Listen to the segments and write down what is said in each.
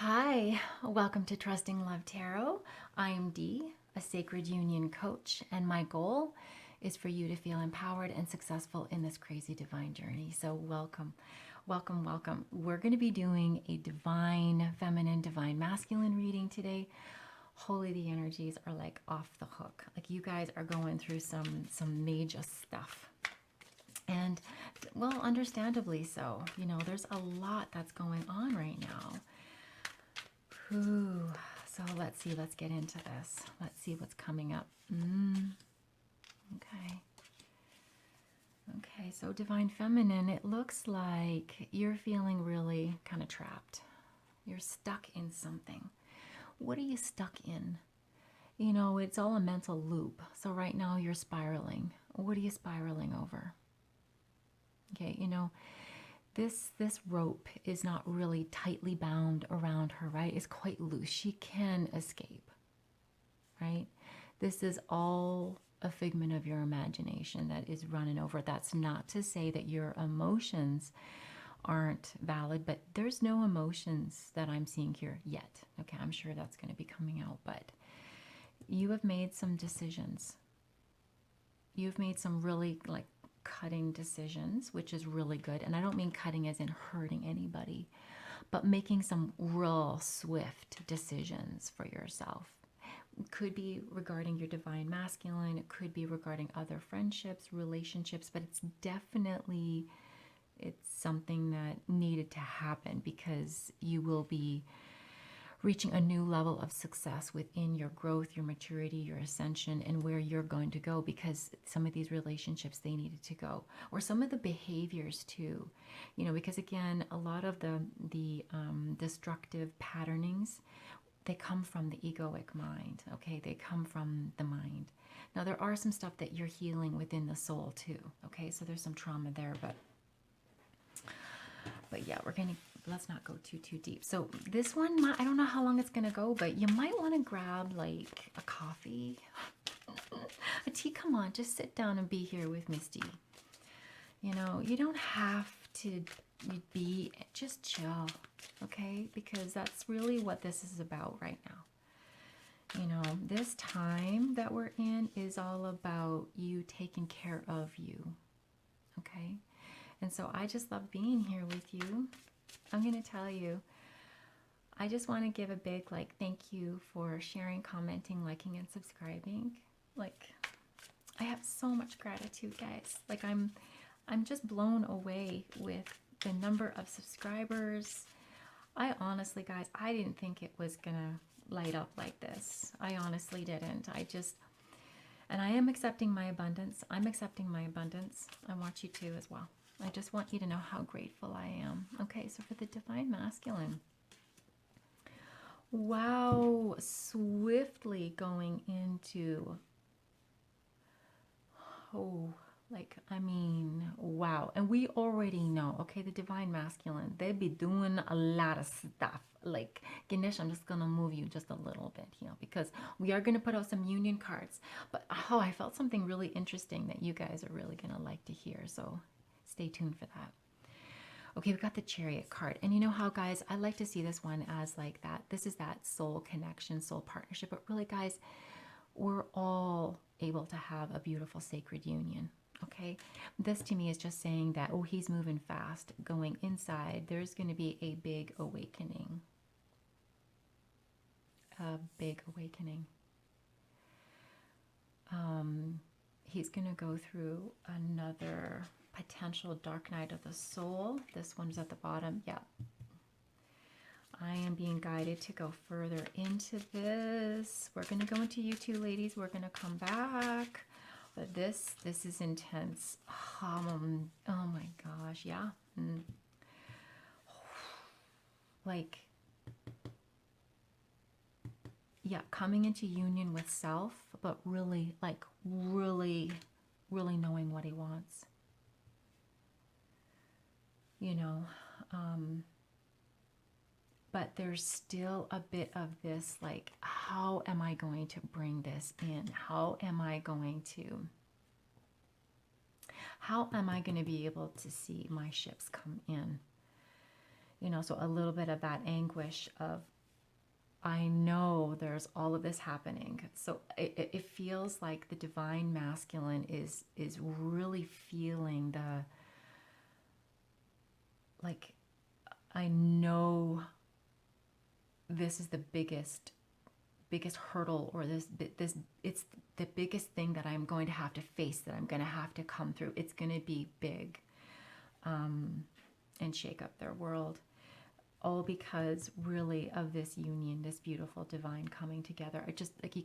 Hi, welcome to Trusting Love Tarot. I am Dee, a sacred union coach, and my goal is for you to feel empowered and successful in this crazy divine journey. So, welcome, welcome, welcome. We're going to be doing a divine feminine, divine masculine reading today. Holy, the energies are like off the hook. Like you guys are going through some major stuff. And well, understandably so. You know, there's a lot that's going on right now. Ooh, so let's see, let's get into this. Let's see what's coming up. Okay. Okay, so Divine Feminine, it looks like you're feeling really kind of trapped. You're stuck in something. What are you stuck in? You know, it's all a mental loop. So right now you're spiraling. What are you spiraling over? Okay, you know, this rope is not really tightly bound around her, right? It's quite loose. She can escape, right? This is all a figment of your imagination that is running over. That's not to say that your emotions aren't valid, but there's no emotions that I'm seeing here yet. Okay, I'm sure that's going to be coming out, but you have made some decisions. You've made some really like cutting decisions, which is really good. And I don't mean cutting as in hurting anybody, but making some real swift decisions for yourself. It could be regarding your divine masculine, it could be regarding other friendships, relationships, but it's something that needed to happen because you will be reaching a new level of success within your growth, your maturity, your ascension, and where you're going to go, because some of these relationships, they needed to go, or some of the behaviors too, you know, because again, a lot of the destructive patternings, they come from the egoic mind. Okay, they come from the mind. Now there are some stuff that you're healing within the soul too. Okay, so there's some trauma there, but yeah, let's not go too deep. So this one, I don't know how long it's gonna go, but you might want to grab like a coffee, a tea. Come on, just sit down and be here with Misty. You know, you don't have to be, just chill, okay? Because that's really what this is about right now. You know, this time that we're in is all about you taking care of you, okay? And so I just love being here with you. I'm going to tell you, I just want to give a big like thank you for sharing, commenting, liking, and subscribing. Like, I have so much gratitude, guys. Like, I'm just blown away with the number of subscribers. I honestly, guys, I didn't think it was gonna light up like this. I honestly didn't. And I am accepting my abundance. I'm accepting my abundance. I want you to as well. I just want you to know how grateful I am. Okay, so for the Divine Masculine. Wow, swiftly going into, oh, like, I mean, wow. And we already know, okay, the Divine Masculine, they be doing a lot of stuff. Like, Ganesh, I'm just going to move you just a little bit here because we are going to put out some union cards. But, oh, I felt something really interesting that you guys are really going to like to hear. So stay tuned for that. Okay, we got the Chariot card. And you know how, guys, I like to see this one as like that. This is that soul connection, soul partnership. But really, guys, we're all able to have a beautiful sacred union. Okay, this to me is just saying that, oh, he's moving fast, going inside. There's going to be a big awakening. A big awakening. He's going to go through another potential dark night of the soul. This one's at the bottom. Yeah. I am being guided to go further into this. We're going to go into you two, ladies. We're going to come back. But this is intense. Oh my gosh, yeah. Like, yeah, coming into union with self, but really, like, really knowing what he wants. You know, but there's still a bit of this, like, how am I going to bring this in? How am I going to be able to see my ships come in? You know, so a little bit of that anguish of, I know there's all of this happening. So it feels like the divine masculine is really feeling the, like, I know this is the biggest hurdle, or this it's the biggest thing that I'm going to have to face, that I'm going to have to come through. It's going to be big, and shake up their world, all because really of this union, this beautiful divine coming together. I just, like, you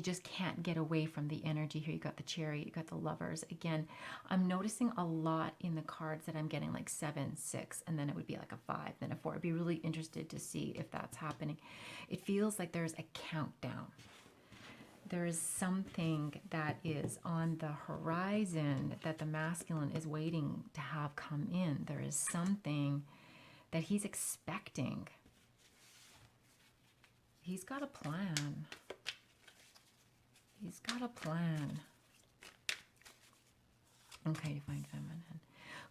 just can't get away from the energy here. You got the Chariot, you got the Lovers. Again, I'm noticing a lot in the cards that I'm getting like 7, 6, and then it would be like a 5, then a 4. I'd be really interested to see if that's happening. It feels like there's a countdown. There is something that is on the horizon that the masculine is waiting to have come in. There is something that he's expecting. He's got a plan. He's got a plan. Okay, Divine Feminine.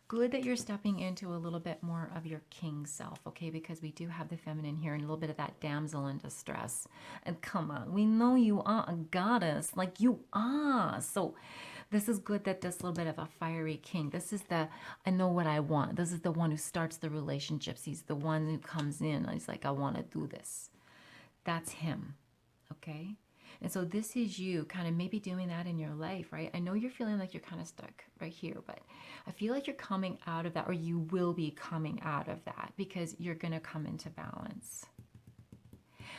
Good that you're stepping into a little bit more of your king self, okay? Because we do have the feminine here and a little bit of that damsel in distress. And come on, we know you are a goddess, like you are. So this is good that this little bit of a fiery king. This is the, I know what I want. This is the one who starts the relationships. He's the one who comes in. He's like, I want to do this. That's him, okay? And so this is you kind of maybe doing that in your life, right? I know you're feeling like you're kind of stuck right here, but I feel like you're coming out of that, or you will be coming out of that, because you're going to come into balance.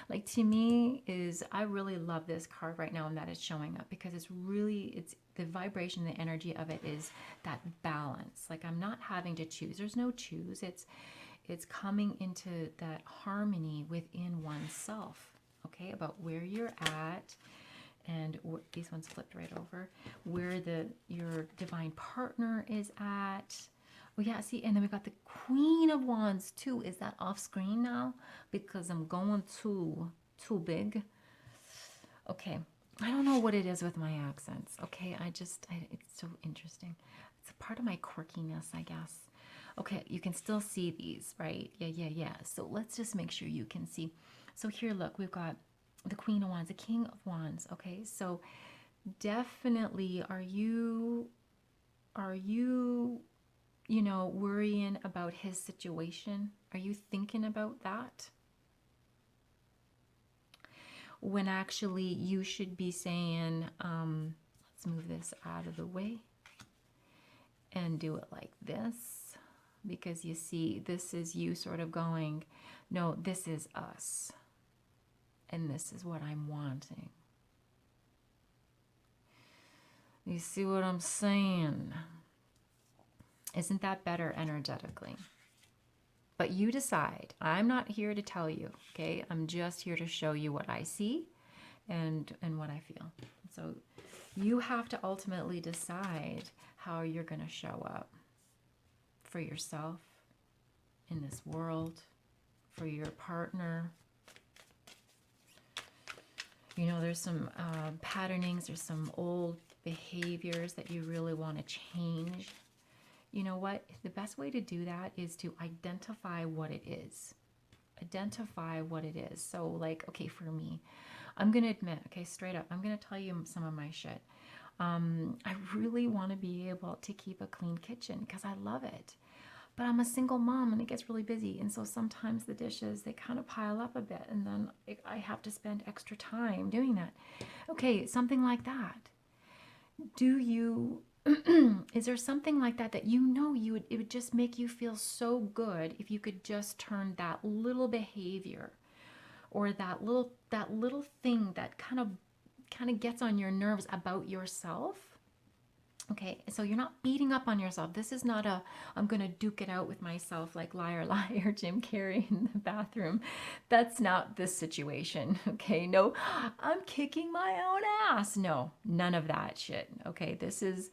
Like, to me, is, I really love this card right now, and that is showing up, because it's really, it's the vibration, the energy of it is that balance. Like, I'm not having to choose. There's no choose. It's coming into that harmony within oneself. Okay, about where you're at, and these ones flipped right over, where your divine partner is at. Oh yeah, see, and then we got the Queen of Wands too. Is that off screen now? Because I'm going too big. Okay, I don't know what it is with my accents. Okay, it's so interesting. It's a part of my quirkiness, I guess. Okay, you can still see these, right? Yeah. So let's just make sure you can see. So here, look, we've got the Queen of Wands, the King of Wands. Okay, so definitely, are you worrying about his situation? Are you thinking about that? When actually you should be saying, let's move this out of the way and do it like this. Because you see, this is you sort of going, no, this is us. And this is what I'm wanting. You see what I'm saying? Isn't that better energetically? But you decide. I'm not here to tell you, okay? I'm just here to show you what I see and what I feel. So you have to ultimately decide how you're going to show up for yourself in this world, for your partner. You know, there's some patternings, there's some old behaviors that you really want to change. You know what? The best way to do that is to identify what it is. Identify what it is. So, like, okay, for me, I'm going to admit, okay, straight up, I'm going to tell you some of my shit. I really want to be able to keep a clean kitchen because I love it. But I'm a single mom and it gets really busy. And so sometimes the dishes, they kind of pile up a bit. And then I have to spend extra time doing that. Okay, something like that. Do you, is there something like that that you know it would just make you feel so good if you could just turn that little behavior or that little thing that kind of gets on your nerves about yourself? Okay, so you're not beating up on yourself. This is not I'm going to duke it out with myself like liar, liar, Jim Carrey in the bathroom. That's not this situation, okay? No, I'm kicking my own ass. No, none of that shit, okay? This is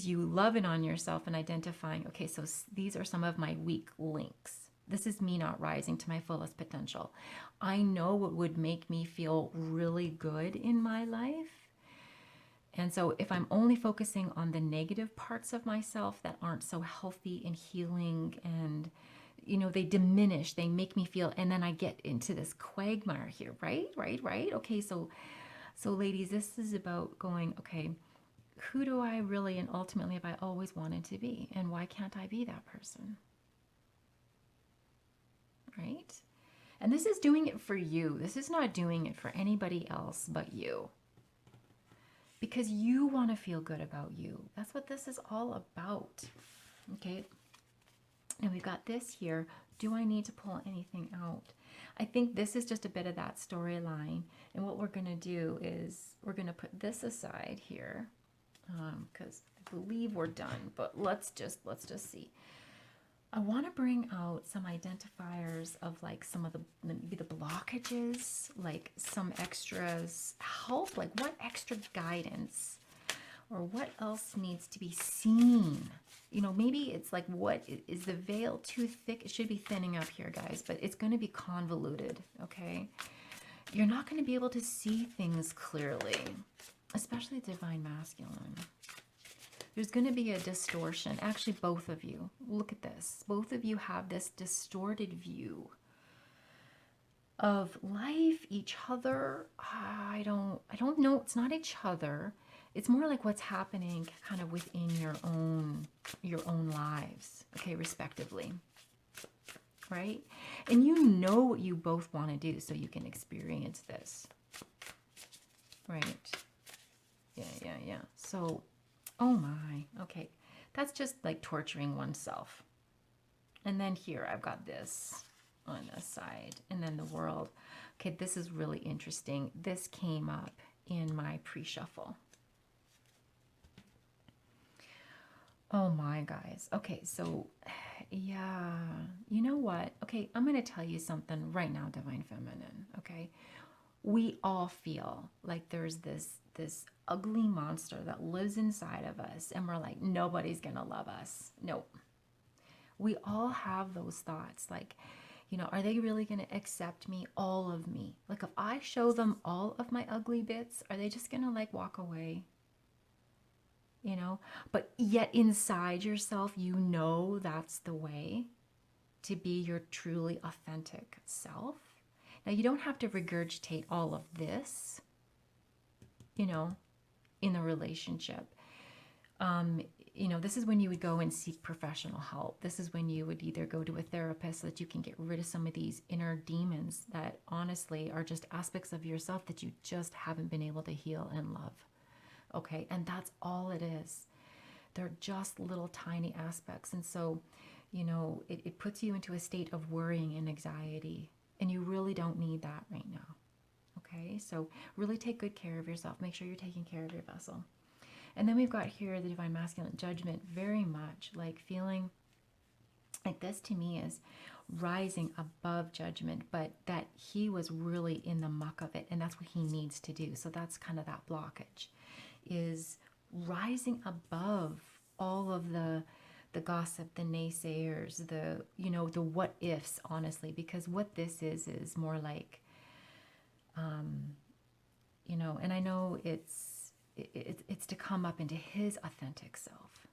you loving on yourself and identifying, okay, so these are some of my weak links. This is me not rising to my fullest potential. I know what would make me feel really good in my life. And so if I'm only focusing on the negative parts of myself that aren't so healthy and healing, and they diminish, they make me feel, and then I get into this quagmire here, right? Okay, so ladies, this is about going, okay, who do I really and ultimately have I always wanted to be? And why can't I be that person? Right? And this is doing it for you. This is not doing it for anybody else but you. Because you want to feel good about you. That's what this is all about. Okay? And we've got this here. Do I need to pull anything out? I think this is just a bit of that storyline. And what we're going to do is we're going to put this aside here. Because I believe we're done. But let's just see. I want to bring out some identifiers of like some of the, maybe the blockages, like some extras help, like what extra guidance or what else needs to be seen. Maybe it's like, what is the veil too thick? It should be thinning up here, guys, but it's going to be convoluted, okay? You're not going to be able to see things clearly, especially divine masculine. There's going to be a distortion. Actually, both of you. Look at this. Both of you have this distorted view of life, each other. I don't know. It's not each other. It's more like what's happening kind of within your own lives, okay, respectively. Right? And you know what you both want to do so you can experience this. Right? Yeah. So, oh my, okay. That's just like torturing oneself. And then here I've got this on this side, and then the world. Okay, this is really interesting. This came up in my pre-shuffle. Oh my, guys. Okay, so yeah, you know what? Okay, I'm going to tell you something right now, Divine Feminine, okay? We all feel like there's this ugly monster that lives inside of us, and we're like, nobody's gonna love us. Nope. We all have those thoughts, like, are they really gonna accept me, all of me? Like, if I show them all of my ugly bits, are they just gonna like walk away? But yet inside yourself, that's the way to be your truly authentic self. Now, you don't have to regurgitate all of this, in the relationship. This is when you would go and seek professional help. This is when you would either go to a therapist so that you can get rid of some of these inner demons that honestly are just aspects of yourself that you just haven't been able to heal and love. Okay, and that's all it is. They're just little tiny aspects. And so, it puts you into a state of worrying and anxiety. And you really don't need that right now. Okay, so really take good care of yourself. Make sure you're taking care of your vessel. And then we've got here the Divine Masculine, Judgment, very much like feeling like this to me is rising above Judgment, but that he was really in the muck of it, and that's what he needs to do. So that's kind of that blockage, is rising above all of the gossip, the naysayers, the what ifs, honestly, because what this is more like, and I know it's to come up into his authentic self,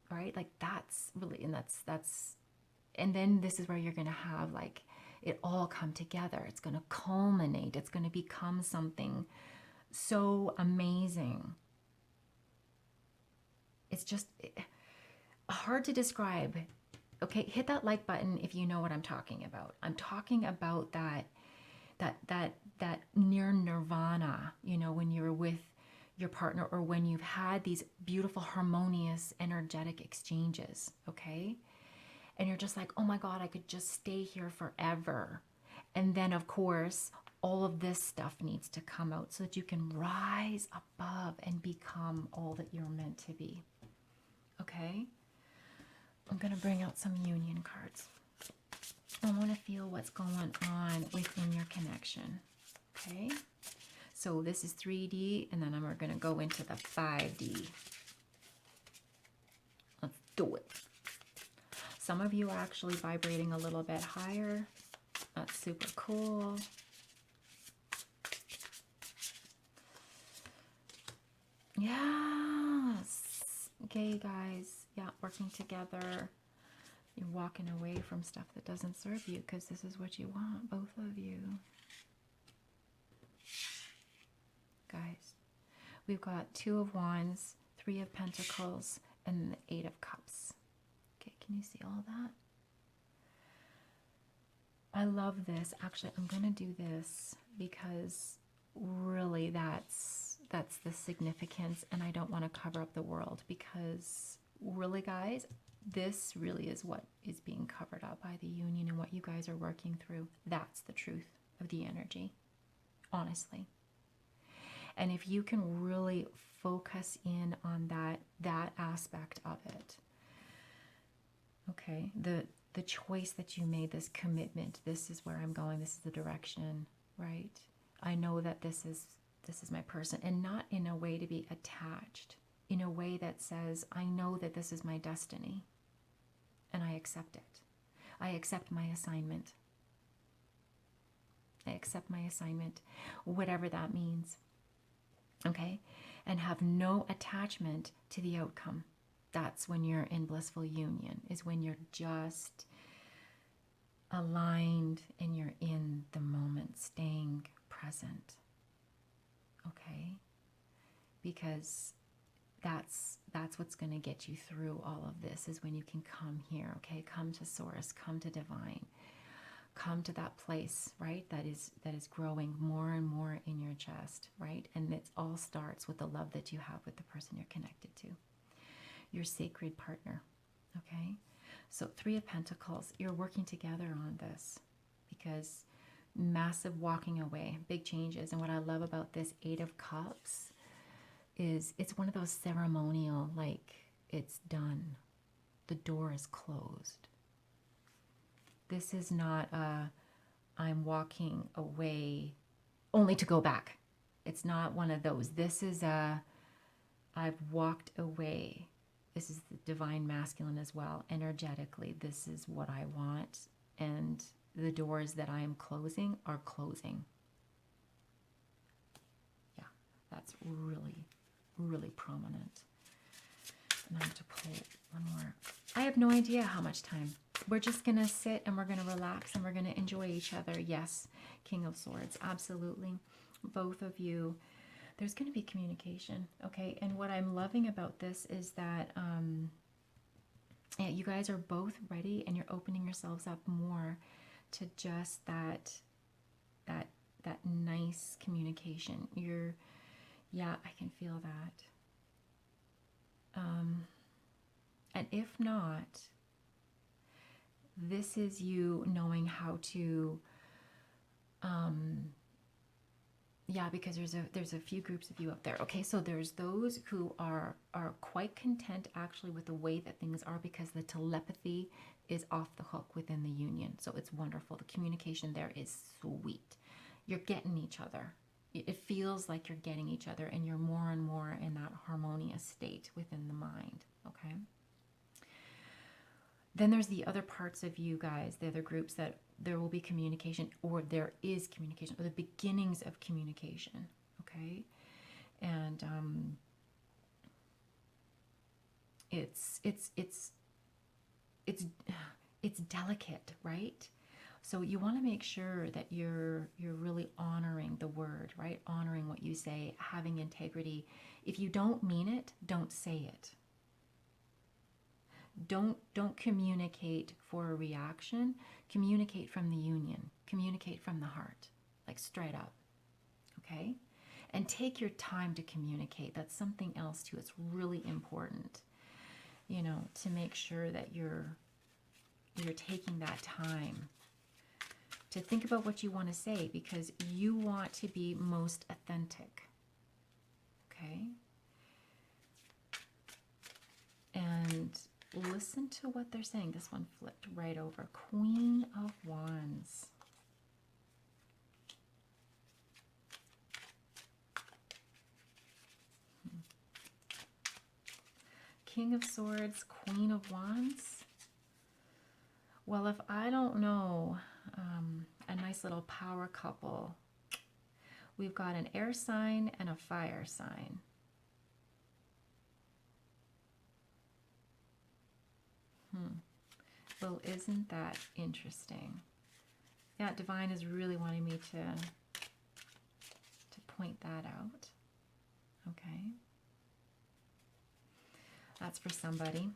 right? Like that's really, and that's, and then this is where you're going to have like it all come together. It's going to culminate. It's going to become something so amazing. It's just hard to describe. Okay, hit that like button if you know what I'm talking about. I'm talking about that near nirvana, when you're with your partner, or when you've had these beautiful, harmonious, energetic exchanges, okay? And you're just like, oh my God, I could just stay here forever. And then, of course, all of this stuff needs to come out so that you can rise above and become all that you're meant to be, okay? I'm going to bring out some union cards. I want to feel what's going on within your connection, okay? So this is 3D, and then we're going to go into the 5D. Let's do it. Some of you are actually vibrating a little bit higher. That's super cool. Yes. Okay, guys. Yeah, working together. You're walking away from stuff that doesn't serve you because this is what you want, both of you. Guys, we've got 2 of Wands, 3 of Pentacles, and the 8 of Cups. Okay, can you see all that? I love this. Actually, I'm going to do this because really that's the significance, and I don't want to cover up the world because really, guys, this really is what is being covered up by the union and what you guys are working through. That's the truth of the energy, honestly. And if you can really focus in on that aspect of it, okay, the choice that you made, this commitment, this is where I'm going, this is the direction, right? I know that this is my person, and not in a way to be attached, in a way that says, I know that this is my destiny and I accept it. I accept my assignment. I accept my assignment, whatever that means. Okay? And have no attachment to the outcome. That's when you're in blissful union, is when you're just aligned and you're in the moment, staying present. Okay? Because that's what's going to get you through all of this, is when you can come here, okay? Come to source, come to divine. Come to that place, right? That is growing more and more in your chest, right? And it all starts with the love that you have with the person you're connected to. Your sacred partner, okay? So 3 of Pentacles, you're working together on this because massive walking away, big changes. And what I love about this 8 of Cups is it's one of those ceremonial, like it's done. The door is closed. This is not I'm walking away only to go back. It's not one of those. This is I've walked away. This is the divine masculine as well. Energetically, this is what I want. And the doors that I am closing are closing. Yeah, that's really, really prominent. And I have to pull one more. I have no idea how much time. We're just going to sit and we're going to relax and we're going to enjoy each other. Yes, King of Swords, absolutely. Both of you. There's going to be communication, okay? And what I'm loving about this is that yeah, you guys are both ready and you're opening yourselves up more to just that nice communication. Yeah, I can feel that. And if not, this is you knowing how to, yeah, because there's a few groups of you up there. Okay, so there's those who are quite content actually with the way that things are because the telepathy is off the hook within the union. So it's wonderful. The communication there is sweet. You're getting each other. It feels like you're getting each other and you're more and more in that harmonious state within the mind, okay? Then there's the other parts of you guys, the other groups that there will be communication, or there is communication, or the beginnings of communication, okay? And it's delicate, right? So you want to make sure that you're really honoring the word, right? Honoring what you say, having integrity. If you don't mean it, don't say it. Don't communicate for a reaction. Communicate from the union. Communicate from the heart, like straight up, okay? And take your time to communicate. That's something else too. It's really important, you know, to make sure that you're taking that time to think about what you want to say, because you want to be most authentic, okay? And listen to what they're saying. This one flipped right over. Queen of Wands. King of Swords, Queen of Wands. Well, if I don't know, a nice little power couple. We've got an air sign and a fire sign. Well, isn't that interesting? Yeah, divine is really wanting me to point that out. Okay. That's for somebody.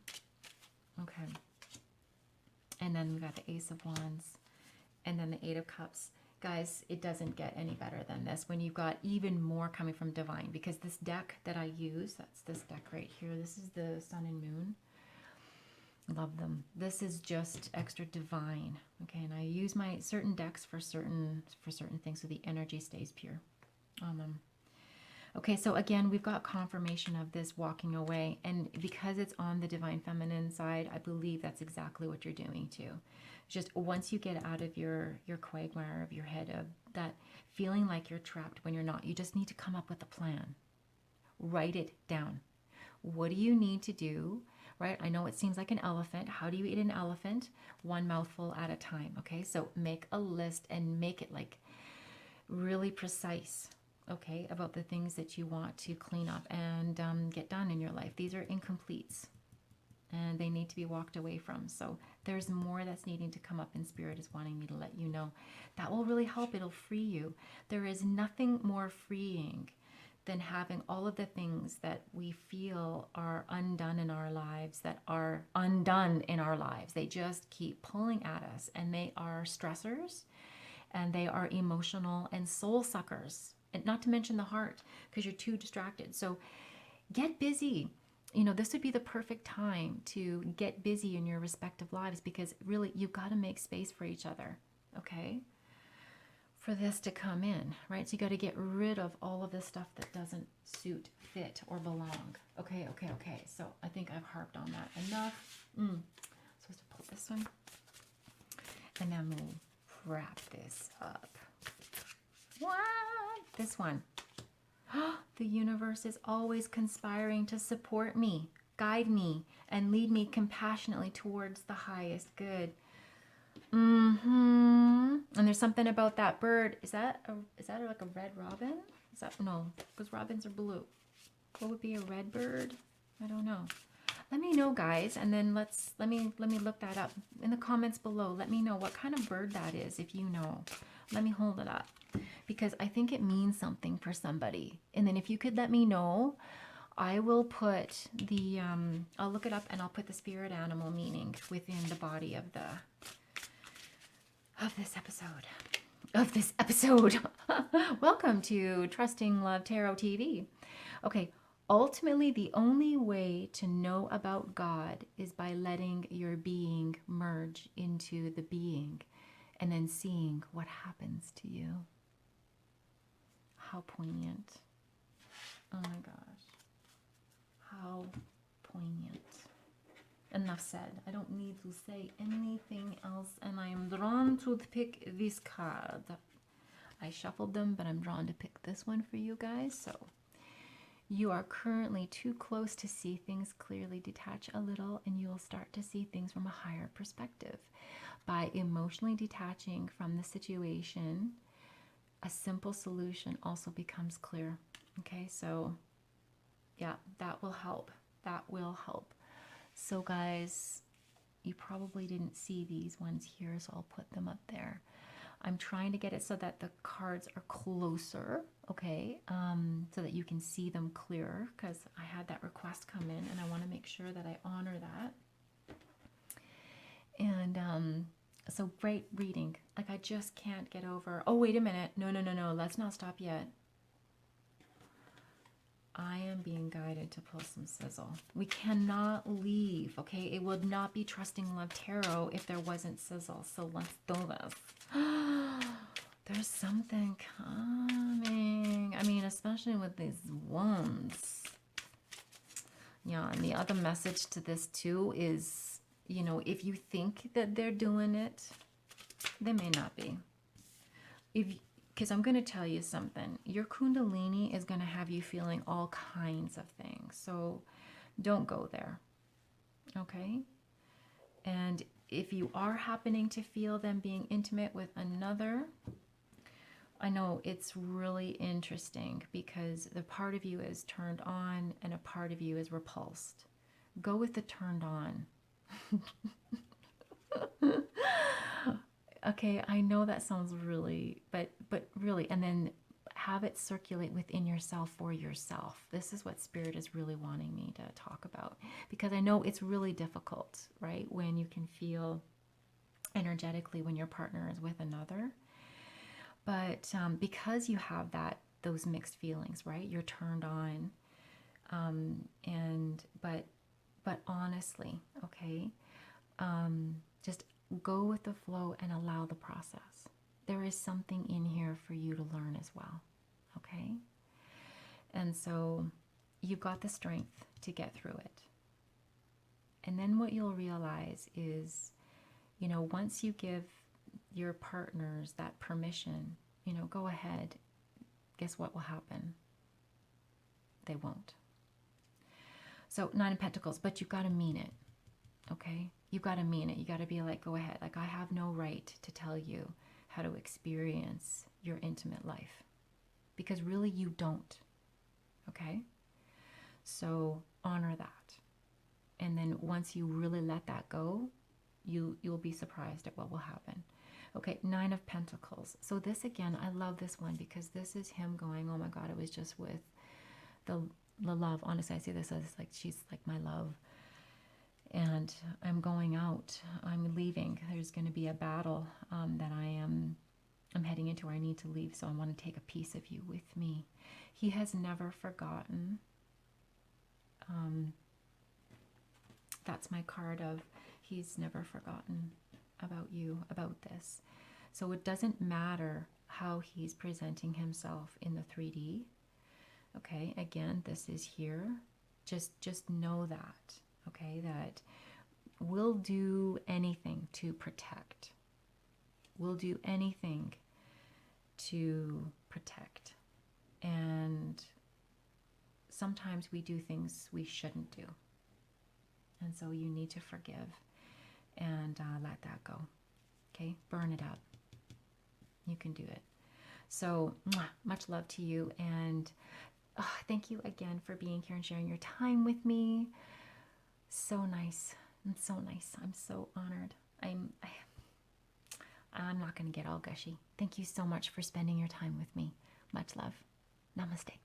Okay. And then we got the Ace of Wands. And then the Eight of Cups. Guys, it doesn't get any better than this when you've got even more coming from divine. Because this deck that I use, that's this deck right here. This is the Sun and Moon. Love them. This is just extra divine. Okay, and I use my certain decks for certain things so the energy stays pure on them. Okay, so again, we've got confirmation of this walking away. And because it's on the divine feminine side, I believe that's exactly what you're doing too. Just once you get out of your quagmire of your head, of that feeling like you're trapped when you're not, you just need to come up with a plan. Write it down. What do you need to do? Right? I know it seems like an elephant. How do you eat an elephant? One mouthful at a time. Okay, so make a list and make it like really precise. Okay, about the things that you want to clean up and get done in your life. These are incompletes and they need to be walked away from. So there's more that's needing to come up, and Spirit is wanting me to let you know. That will really help. It'll free you. There is nothing more freeing than having all of the things that we feel are undone in our lives, that are undone in our lives. They just keep pulling at us, and they are stressors, and they are emotional and soul suckers. And not to mention the heart, because you're too distracted. So get busy. You know, this would be the perfect time to get busy in your respective lives, because really you've got to make space for each other, okay? For this to come in, right? So you got to get rid of all of this stuff that doesn't suit, fit, or belong. Okay. So I think I've harped on that enough. Supposed to pull this one. And then we'll wrap this up. What? This one. The universe is always conspiring to support me, guide me, and lead me compassionately towards the highest good. And there's something about that bird. Is that like a red robin? Is that, no, because robins are blue. What would be a red bird? I don't know. Let me know, guys, and then let me look that up in the comments below. Let me know what kind of bird that is, if you know. Let me hold it up, because I think it means something for somebody. And then if you could let me know, I will put the I'll look it up and I'll put the spirit animal meaning within the body of this episode. Welcome to Trusting Love Tarot TV. Okay, ultimately the only way to know about God is by letting your being merge into the being and then seeing what happens to you. How poignant. Oh my gosh. How poignant. Enough said. I don't need to say anything else, and I am drawn to pick this card. I shuffled them, but I'm drawn to pick this one for you guys. So you are currently too close to see things clearly. Detach a little and you will start to see things from a higher perspective. By emotionally detaching from the situation, a simple solution also becomes clear. Okay, so yeah, that will help. That will help. So guys, you probably didn't see these ones here, so I'll put them up there. I'm trying to get it so that the cards are closer, okay, so that you can see them clearer, because I had that request come in and I want to make sure that I honor that. And so great reading. Like, I just can't get over. Oh, wait a minute. No. Let's not stop yet. I am being guided to pull some sizzle. We cannot leave, okay? It would not be Trusting Love Tarot if there wasn't sizzle. So let's do this. There's something coming. I mean, especially with these ones. Yeah, and the other message to this too is, you know, if you think that they're doing it, they may not be. Because I'm going to tell you something. Your Kundalini is going to have you feeling all kinds of things. So don't go there. Okay? And if you are happening to feel them being intimate with another, I know it's really interesting because the part of you is turned on and a part of you is repulsed. Go with the turned on. Okay, I know that sounds really, but really, and then have it circulate within yourself for yourself. This is what Spirit is really wanting me to talk about, because I know it's really difficult, right? When you can feel energetically when your partner is with another, but because you have those mixed feelings, right? You're turned on, and but honestly, okay, just go with the flow and allow the process. There is something in here for you to learn as well, okay? And so you've got the strength to get through it. And then what you'll realize is, you know, once you give your partners that permission, you know, go ahead, guess what will happen? They won't. So 9 of Pentacles, but you've got to mean it, okay? You got to mean it. You got to be like, go ahead. Like, I have no right to tell you how to experience your intimate life, because really you don't. Okay? So honor that. And then once you really let that go, you'll be surprised at what will happen. Okay, 9 of Pentacles. So this again, I love this one because this is him going, oh my God, it was just with the love. Honestly, I see this as like, she's like my love. And I'm going out, I'm leaving. There's going to be a battle that I'm heading into where I need to leave. So I want to take a piece of you with me. He has never forgotten. That's my card of he's never forgotten about you, about this. So it doesn't matter how he's presenting himself in the 3D. Okay, again, this is here. Just know that. Okay, that we'll do anything to protect. We'll do anything to protect. And sometimes we do things we shouldn't do. And so you need to forgive and let that go. Okay, burn it up. You can do it. So much love to you. And thank you again for being here and sharing your time with me. So nice. It's so nice. I'm so honored. I'm not going to get all gushy. Thank you so much for spending your time with me. Much love. Namaste.